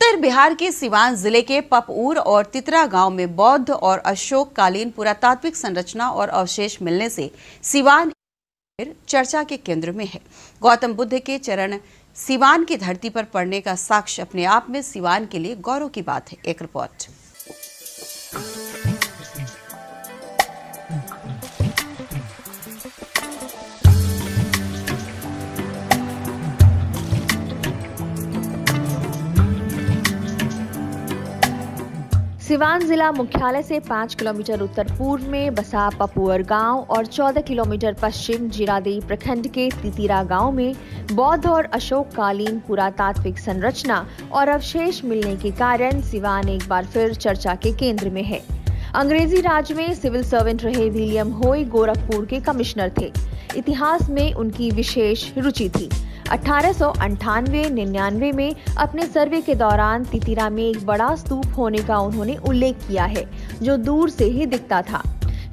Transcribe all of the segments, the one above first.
उत्तर बिहार के सिवान जिले के पपऊर और तितरा गांव में बौद्ध और अशोक कालीन पुरातात्विक संरचना और अवशेष मिलने से सिवान चर्चा के केंद्र में है। गौतम बुद्ध के चरण सिवान की धरती पर पड़ने का साक्ष्य अपने आप में सिवान के लिए गौरव की बात है। एक रिपोर्ट। सिवान जिला मुख्यालय से 5 किलोमीटर उत्तर पूर्व में बसा पपऊर गांव और 14 किलोमीटर पश्चिम जीरादेई प्रखंड के तितिरा गांव में बौद्ध और अशोक कालीन पुरातात्विक संरचना और अवशेष मिलने के कारण सिवान एक बार फिर चर्चा के केंद्र में है। अंग्रेजी राज में सिविल सर्वेंट रहे विलियम होय गोरखपुर के कमिश्नर थे। इतिहास में उनकी विशेष रुचि थी। 1898-99 में अपने सर्वे के दौरान तितिरा में एक बड़ा स्तूप होने का उन्होंने उल्लेख किया है, जो दूर से ही दिखता था।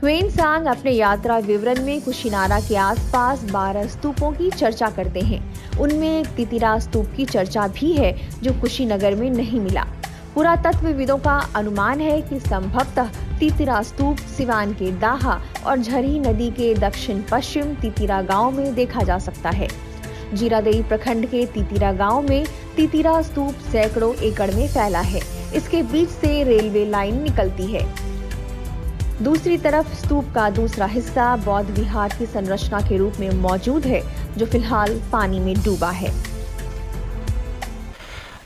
ह्वेनसांग अपने यात्रा विवरण में कुशीनारा के आसपास 12 स्तूपों की चर्चा करते हैं। उनमें एक तितिरा स्तूप की चर्चा भी है, जो कुशीनगर में नहीं मिला। पुरातत्वविदों का अनुमान है कि संभवतः तितिरा स्तूप सिवान के दाहा और झरी नदी के दक्षिण पश्चिम तितिरा गांव में देखा जा सकता है। जीरादेई प्रखंड के तितिरा गांव में तितिरा स्तूप सैकड़ों एकड़ में फैला है। इसके बीच से रेलवे लाइन निकलती है। दूसरी तरफ स्तूप का दूसरा हिस्सा बौद्ध विहार की संरचना के रूप में मौजूद है, जो फिलहाल पानी में डूबा है।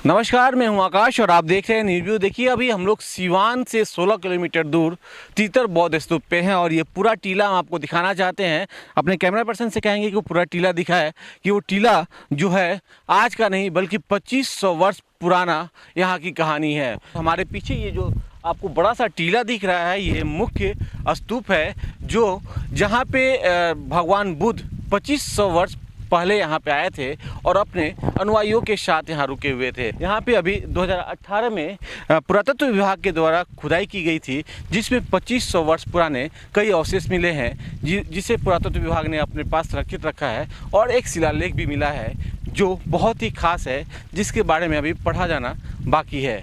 नमस्कार, मैं हूं आकाश और आप देख रहे हैं न्यूज़ व्यू। देखिए, अभी हम लोग सिवान से 16 किलोमीटर दूर तीतर बौद्ध स्तूप पे हैं और ये पूरा टीला हम आपको दिखाना चाहते हैं। अपने कैमरा पर्सन से कहेंगे कि वो पूरा टीला दिखाए कि वो टीला जो है आज का नहीं बल्कि 2500 वर्ष पुराना यहाँ की कहानी है। हमारे पीछे ये जो आपको बड़ा सा टीला दिख रहा है, ये मुख्य स्तूप है जो जहाँ पे भगवान बुद्ध 2500 वर्ष पहले यहाँ पे आए थे और अपने अनुयायियों के साथ यहाँ रुके हुए थे। यहाँ पे अभी 2018 में पुरातत्व विभाग के द्वारा खुदाई की गई थी, जिसमें 2500 वर्ष पुराने कई अवशेष मिले हैं, जिसे पुरातत्व विभाग ने अपने पास सुरक्षित रखा है। और एक शिलालेख भी मिला है जो बहुत ही खास है, जिसके बारे में अभी पढ़ा जाना बाकी है।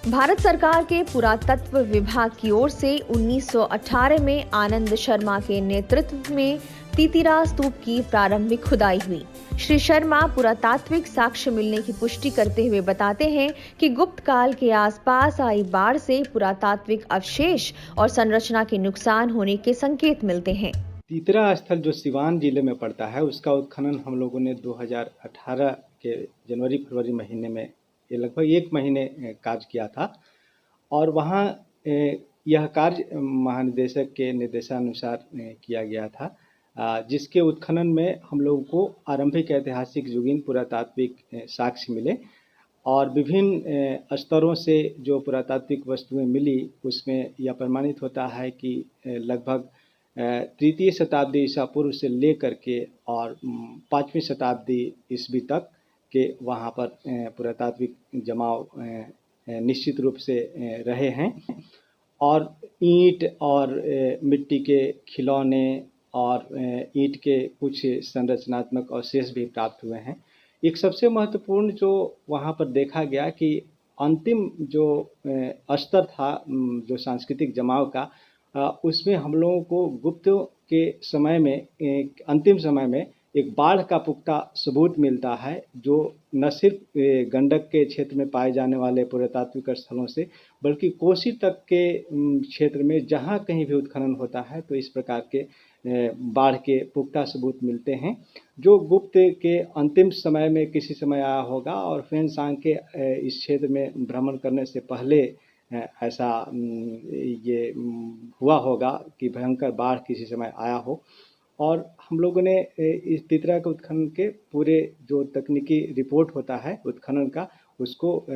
भारत सरकार के पुरातत्व विभाग की ओर से 1918 में आनंद शर्मा के नेतृत्व में तितिरा स्तूप की प्रारंभिक खुदाई हुई। श्री शर्मा पुरातात्विक साक्ष्य मिलने की पुष्टि करते हुए बताते हैं कि गुप्त काल के आसपास आई बाढ़ से पुरातात्विक अवशेष और संरचना के नुकसान होने के संकेत मिलते हैं। तितिरा स्थल जो सिवान जिले में पड़ता है, उसका उत्खनन हम लोगों ने 2018 के जनवरी-फरवरी महीने में, ये लगभग 1 महीने कार्य किया था और वहाँ यह कार्य महानिदेशक के निर्देशानुसार किया गया था, जिसके उत्खनन में हम लोगों को आरंभिक ऐतिहासिक युगीन पुरातात्विक साक्ष्य मिले और विभिन्न स्तरों से जो पुरातात्विक वस्तुएं मिली, उसमें यह प्रमाणित होता है कि लगभग 3वीं शताब्दी ईसा पूर्व से लेकर के और 5वीं शताब्दी ईस्वी तक के वहाँ पर पुरातात्विक जमाव निश्चित रूप से रहे हैं और ईंट और मिट्टी के खिलौने और ईंट के कुछ संरचनात्मक अवशेष भी प्राप्त हुए हैं। एक सबसे महत्वपूर्ण जो वहाँ पर देखा गया कि अंतिम जो स्तर था जो सांस्कृतिक जमाव का, उसमें हम लोगों को गुप्त के समय में अंतिम समय में एक बाढ़ का पुख्ता सबूत मिलता है, जो न सिर्फ गंडक के क्षेत्र में पाए जाने वाले पुरातात्विक स्थलों से बल्कि कोसी तक के क्षेत्र में जहाँ कहीं भी उत्खनन होता है तो इस प्रकार के बाढ़ के पुख्ता सबूत मिलते हैं, जो गुप्त के अंतिम समय में किसी समय आया होगा और ह्वेनसांग के इस क्षेत्र में भ्रमण करने से पहले ऐसा ये हुआ होगा कि भयंकर बाढ़ किसी समय आया हो। और हम लोगों ने इस तितिरा के उत्खनन के पूरे जो तकनीकी रिपोर्ट होता है उत्खनन का, उसको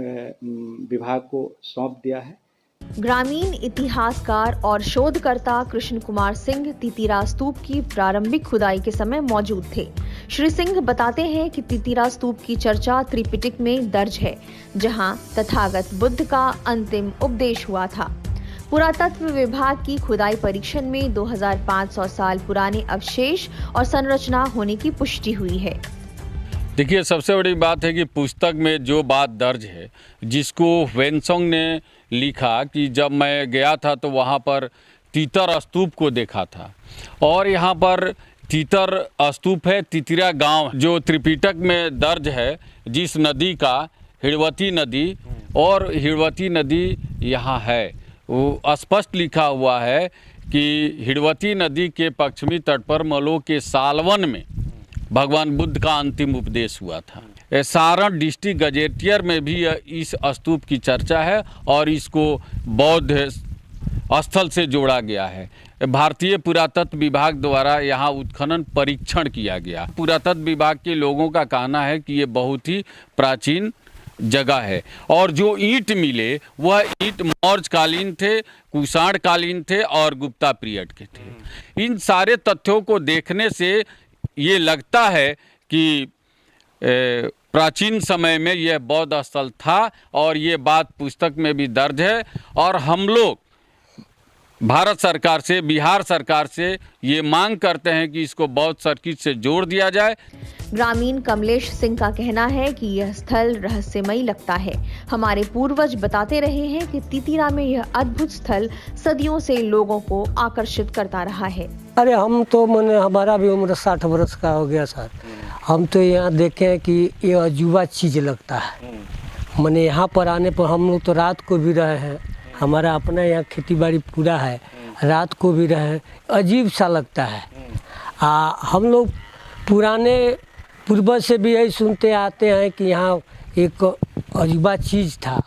विभाग को सौंप दिया है। ग्रामीण इतिहासकार और शोधकर्ता कृष्ण कुमार सिंह तितिरा स्तूप की प्रारंभिक खुदाई के समय मौजूद थे। श्री सिंह बताते हैं कि तितिरा स्तूप की चर्चा त्रिपिटक में दर्ज है, जहां तथागत बुद्ध का अंतिम उपदेश हुआ था। पुरातत्व विभाग की खुदाई परीक्षण में 2500 साल पुराने अवशेष और संरचना होने की पुष्टि हुई है। देखिए, सबसे बड़ी बात है कि पुस्तक में जो बात दर्ज है, जिसको ह्वेनसांग ने लिखा कि जब मैं गया था तो वहाँ पर तीतर स्तूप को देखा था, और यहाँ पर तीतर स्तूप है तितिरा गांव जो त्रिपिटक में दर्ज है, जिस नदी का हिड़वती नदी, और हिड़वती नदी यहाँ है। वो स्पष्ट लिखा हुआ है कि हिड़वती नदी के पश्चिमी तट पर मलो के सालवन में भगवान बुद्ध का अंतिम उपदेश हुआ था। सारण डिस्ट्रिक्ट गजेटियर में भी इस स्तूप की चर्चा है और इसको बौद्ध स्थल से जोड़ा गया है। भारतीय पुरातत्व विभाग द्वारा यहाँ उत्खनन परीक्षण किया गया। पुरातत्व विभाग के लोगों का कहना है कि ये बहुत ही प्राचीन जगह है, और जो ईंट मिले वह ईंट मौर्य कालीन थे, कुषाण कालीन थे और गुप्ता पीरियड के थे। इन सारे तथ्यों को देखने से ये लगता है कि प्राचीन समय में यह बौद्ध स्थल था, और ये बात पुस्तक में भी दर्ज है। और हम लोग भारत सरकार से, बिहार सरकार से ये मांग करते हैं कि इसको बौद्ध सर्किट से जोड़ दिया जाए। ग्रामीण कमलेश सिंह का कहना है कि यह स्थल रहस्यमयी लगता है। हमारे पूर्वज बताते रहे हैं कि तितिरा में यह अद्भुत स्थल सदियों से लोगों को आकर्षित करता रहा है। अरे हम तो मैंने, हमारा भी उम्र 60 वर्ष का हो गया सर। हम तो यहाँ देखें कि ये अजूबा चीज लगता है। मैंने यहाँ पर आने पर हम लोग तो रात को भी रहे हैं, हमारा अपना यहाँ खेती बाड़ी पूरा है, रात को भी रहे, अजीब सा लगता है। हम लोग पुराने पूर्वज से भी यही सुनते आते हैं कि यहाँ एक अजूबा चीज़ था।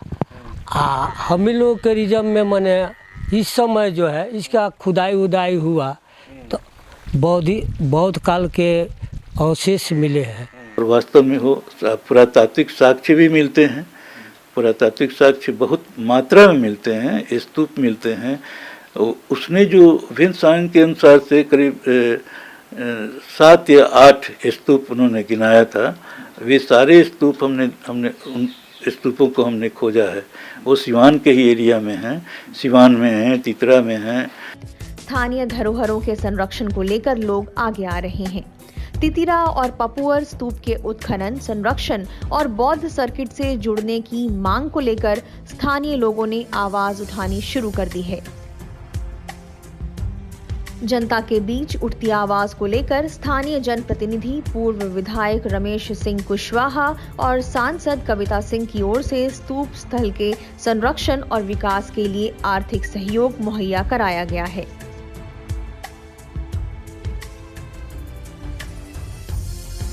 हम लोग के रिजम में मैंने इस समय जो है इसका खुदाई उदाई हुआ तो बौद्ध काल के अवशेष मिले हैं। और वास्तव में हो पुरातात्विक साक्ष्य भी मिलते हैं, पुरातात्विक साक्ष्य बहुत मात्रा में मिलते हैं, स्तूप मिलते हैं। उसने जो ह्वेनसांग के अनुसार से करीब 7 या 8 स्तूप उन्होंने गिनाया था। वे सारे स्तूप हमने उन स्तूपों को हमने खोजा है। वो सिवान के ही एरिया में हैं, सिवान में हैं, तितरा में हैं। स्थानीय धरोहरों के संरक्षण को लेकर लोग आगे आ रहे हैं। तितिरा और पपुअर स्तूप के उत्खनन, संरक्षण और बौद्ध सर्किट से जुड़ने की मांग को लेकर स्थानीय लोगों ने आवाज उठानी शुरू कर दी है। जनता के बीच उठती आवाज को लेकर स्थानीय जनप्रतिनिधि, पूर्व विधायक रमेश सिंह कुशवाहा और सांसद कविता सिंह की ओर से स्तूप स्थल के संरक्षण और विकास के लिए आर्थिक सहयोग मुहैया कराया गया है।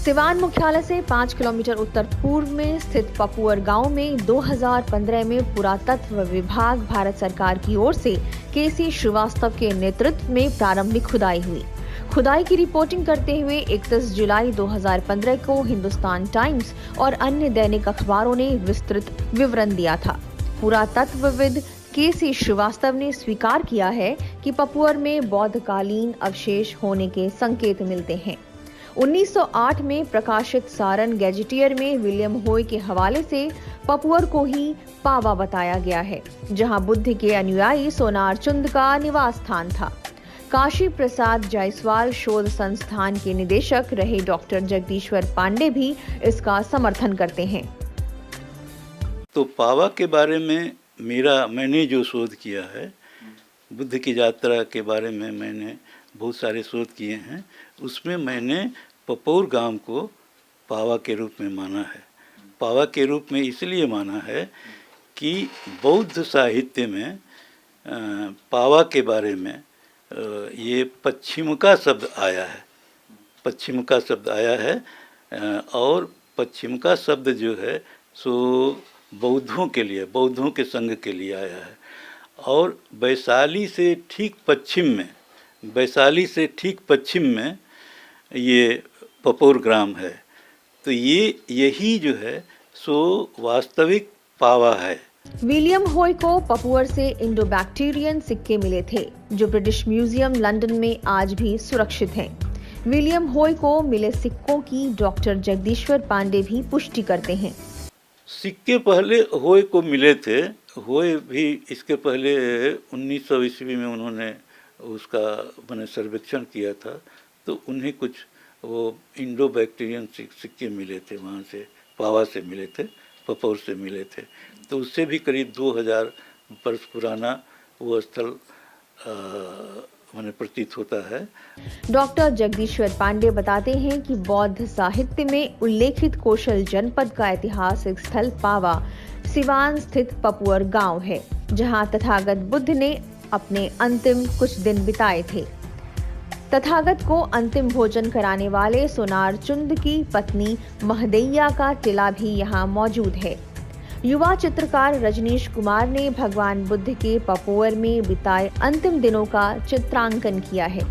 सिवान मुख्यालय से 5 किलोमीटर उत्तर पूर्व में स्थित पपुअर गांव में 2015 में पुरातत्व विभाग भारत सरकार की ओर से केसी श्रीवास्तव के नेतृत्व में प्रारंभिक खुदाई हुई। खुदाई की रिपोर्टिंग करते हुए 31 जुलाई 2015 को हिंदुस्तान टाइम्स और अन्य दैनिक अखबारों ने विस्तृत विवरण दिया था। पुरातत्वविद केसी श्रीवास्तव ने स्वीकार किया है कि पपुअर में बौद्धकालीन अवशेष होने के संकेत मिलते हैं। 1908 में प्रकाशित सारण गैजेटियर में विलियम होय के हवाले से पपुअर को ही पावा बताया गया है, जहां बुद्ध के अनुयायी सोनारचुंद का निवास स्थान था। काशी प्रसाद जायसवाल शोध संस्थान के निदेशक रहे डॉक्टर जगदीश्वर पांडे भी इसका समर्थन करते हैं। तो पावा के बारे में मैंने जो शोध किया है, बुद्ध की यात्रा के बारे में मैंने बहुत सारे शोध किए हैं। उसमें मैंने पपौर गांव को पावा के रूप में माना है। पावा के रूप में इसलिए माना है कि बौद्ध साहित्य में पावा के बारे में ये पश्चिम का शब्द आया है, पश्चिम का शब्द आया है। और पश्चिम का शब्द जो है सो बौद्धों के लिए, बौद्धों के संघ के लिए आया है। और वैशाली से ठीक पश्चिम में ये पपौर ग्राम है। तो यही जो है सो वास्तविक पावा है। विलियम होय को पपुअर से इंडो बैक्टीरियन सिक्के मिले थे, जो ब्रिटिश म्यूजियम लंदन में आज भी सुरक्षित हैं। विलियम होय को मिले सिक्कों की डॉक्टर जगदीश्वर पांडे भी पुष्टि करते हैं। सिक्के पहले होय को मिले थे। होय भी इसके पहले 1900 ईस्वी में उन्होंने उसका मैंने सर्वेक्षण किया था, तो उन्हें कुछ वो इंडो बैक्टीरियन सिक्के मिले थे, वहाँ से पावा से मिले थे, पपौर से मिले थे। तो उससे भी करीब 2000 वर्ष पुराना वो स्थल माने प्रतीत होता है। डॉक्टर जगदीश्वर पांडे बताते हैं कि बौद्ध साहित्य में उल्लेखित कौशल जनपद का ऐतिहासिक स्थल पावा सिवान स्थित पपुअर गांव है, जहां तथागत बुद्ध ने अपने अंतिम कुछ दिन बिताए थे। तथागत को अंतिम भोजन कराने वाले सोनार चुंद की पत्नी महदैया का टिला भी यहां मौजूद है। युवा चित्रकार रजनीश कुमार ने भगवान बुद्ध के पपोअर में बिताए अंतिम दिनों का चित्रांकन किया है।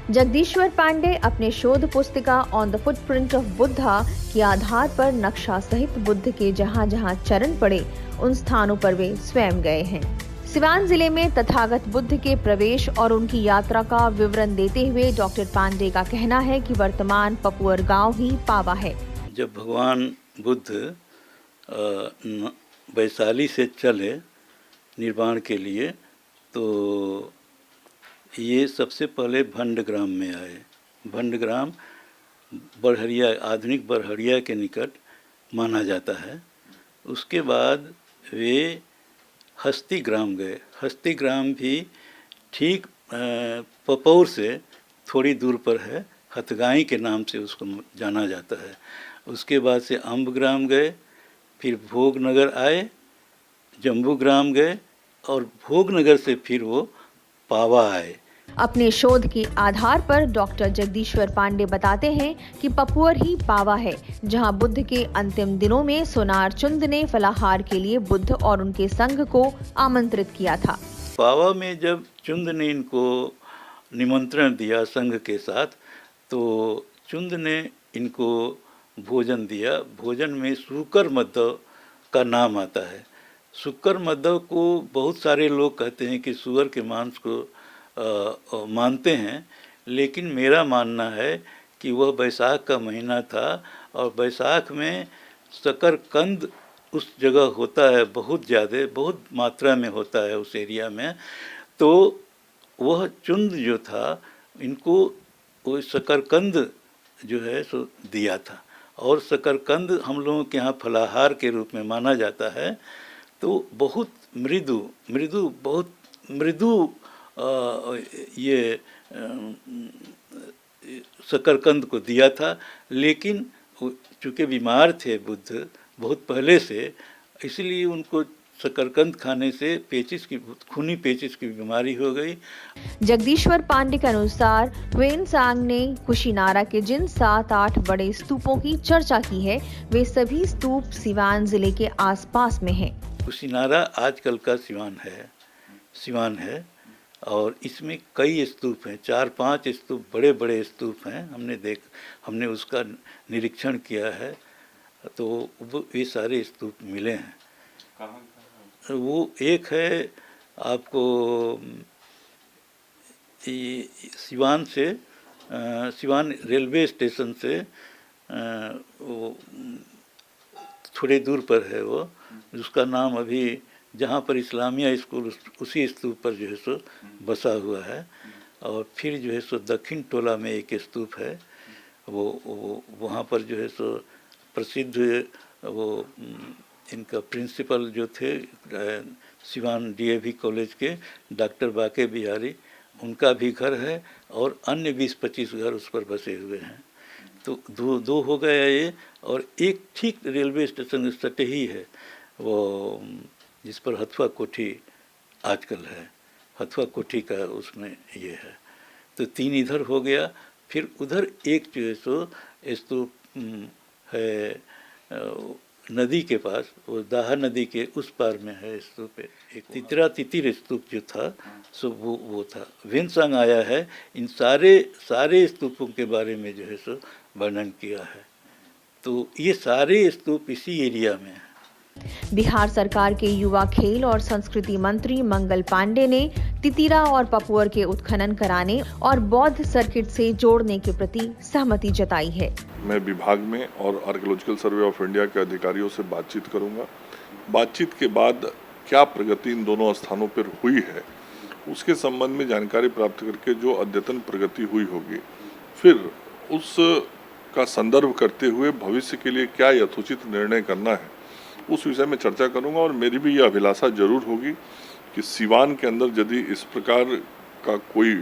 जगदीश्वर पांडे अपने शोध पुस्तिका on the footprint of Buddha के आधार पर नक्शा सहित बुद्ध के जहां जहां चरण पड़े उन स्थानों पर वे स्वयं गए हैं। सिवान जिले में तथागत बुद्ध के प्रवेश और उनकी यात्रा का विवरण देते हुए डॉक्टर पांडे का कहना है कि वर्तमान पपुअर गांव ही पावा है। जब भगवान बुद्ध वैशाली से चले निर्वाण के लिए, तो ये सबसे पहले भंडग्राम में आए। भंडग्राम बड़हरिया, आधुनिक बड़हरिया के निकट माना जाता है। उसके बाद वे हस्तिग्राम गए। हस्तिग्राम भी ठीक पपौर से थोड़ी दूर पर है, हथगाई के नाम से उसको जाना जाता है। उसके बाद से अम्बग्राम गए, फिर भोगनगर आए, जम्बूग्राम गए और भोगनगर से फिर वो पावा आए। अपने शोध के आधार पर डॉक्टर जगदीश्वर पांडे बताते हैं कि पपुअर ही पावा है, जहां बुद्ध के अंतिम दिनों में सोनार चुंद ने फलाहार के लिए बुद्ध और उनके संघ को आमंत्रित किया था। पावा में जब चुंद ने इनको निमंत्रण दिया संघ के साथ, तो चुंद ने इनको भोजन दिया। भोजन में सूकर मद्धव का नाम आता है। सूकर मद्धव को बहुत सारे लोग कहते हैं कि सुअर के मांस को मानते हैं, लेकिन मेरा मानना है कि वह बैसाख का महीना था और बैसाख में शकरकंद उस जगह होता है, बहुत ज़्यादा, बहुत मात्रा में होता है उस एरिया में। तो वह चुंद जो था, इनको वो शकरकंद जो है सो दिया था, और शकरकंद हम लोगों के यहाँ फलाहार के रूप में माना जाता है। तो बहुत बहुत मृदु ये शकरकंद को दिया था। लेकिन चूँकि बीमार थे बुद्ध बहुत पहले से, इसलिए उनको शकरकंद खाने से खूनी पेचिश की बीमारी हो गई। जगदीश्वर पांडे के अनुसार ह्वेनसांग ने कुशीनारा के जिन 7-8 बड़े स्तूपों की चर्चा की है, वे सभी स्तूप सिवान जिले के आसपास में हैं। कुशीनारा आजकल का सिवान है और इसमें कई स्तूप हैं, 4-5 स्तूप, बड़े बड़े स्तूप हैं। हमने उसका निरीक्षण किया है, तो ये सारे स्तूप मिले हैं। वो एक है आपको सिवान रेलवे स्टेशन से वो थोड़े दूर पर है वो, जिसका नाम अभी जहाँ पर इस्लामिया स्कूल उसी स्तूप पर जो है सो बसा हुआ है। और फिर जो है सो दक्षिण टोला में एक स्तूप है, वो वहाँ पर जो है सो प्रसिद्ध वो इनका प्रिंसिपल जो थे सिवान डीएवी कॉलेज के डॉक्टर बाके बिहारी, उनका भी घर है और अन्य 20-25 घर उस पर बसे हुए हैं। तो दो हो गया ये, और एक ठीक रेलवे स्टेशन सटे ही है वो, जिस पर हथुआ कोठी आजकल है, हथुआ कोठी का उसमें ये है। तो 3 इधर हो गया। फिर उधर एक जो है सो स्तूप है नदी के पास, वो दाहा नदी के उस पार में है स्तूप। एक तितिर स्तूप जो था सो वो था। ह्वेनसांग आया है, इन सारे स्तूपों के बारे में जो है सो वर्णन किया है। तो ये सारे स्तूप इसी एरिया में है। बिहार सरकार के युवा खेल और संस्कृति मंत्री मंगल पांडे ने तितिरा और पपुअर के उत्खनन कराने और बौद्ध सर्किट से जोड़ने के प्रति सहमति जताई है। मैं विभाग में और आर्कियोलॉजिकल सर्वे ऑफ इंडिया के अधिकारियों से बातचीत करूंगा। बातचीत के बाद क्या प्रगति इन दोनों स्थानों पर हुई है, उसके संबंध में जानकारी प्राप्त करके जो अद्यतन प्रगति हुई होगी, फिर उस का संदर्भ करते हुए भविष्य के लिए क्या यथोचित निर्णय करना है उस विषय में चर्चा करूंगा। और मेरी भी यह अभिलाषा जरूर होगी कि सीवान के अंदर यदि इस प्रकार का कोई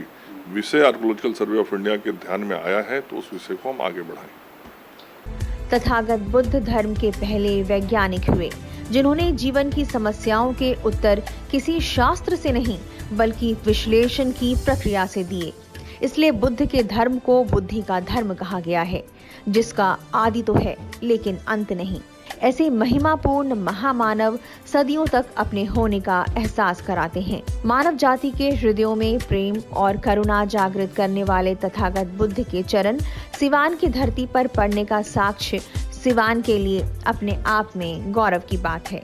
विषय आर्कियोलॉजिकल सर्वे ऑफ इंडिया के ध्यान में आया है तो उस विषय को हम आगे बढ़ाएं। तथागत बुद्ध धर्म के पहले वैज्ञानिक हुए जिन्होंने जीवन की समस्याओं के उत्तर किसी शास्त्र से नहीं बल्कि विश्लेषण की प्रक्रिया से दिए। इसलिए बुद्ध के धर्म को बुद्धि का धर्म कहा गया है, जिसका आदि तो है लेकिन अंत नहीं। ऐसे महिमापूर्ण महामानव सदियों तक अपने होने का एहसास कराते हैं। मानव जाति के हृदयों में प्रेम और करुणा जागृत करने वाले तथागत बुद्ध के चरण सिवान की धरती पर पड़ने का साक्ष्य सिवान के लिए अपने आप में गौरव की बात है।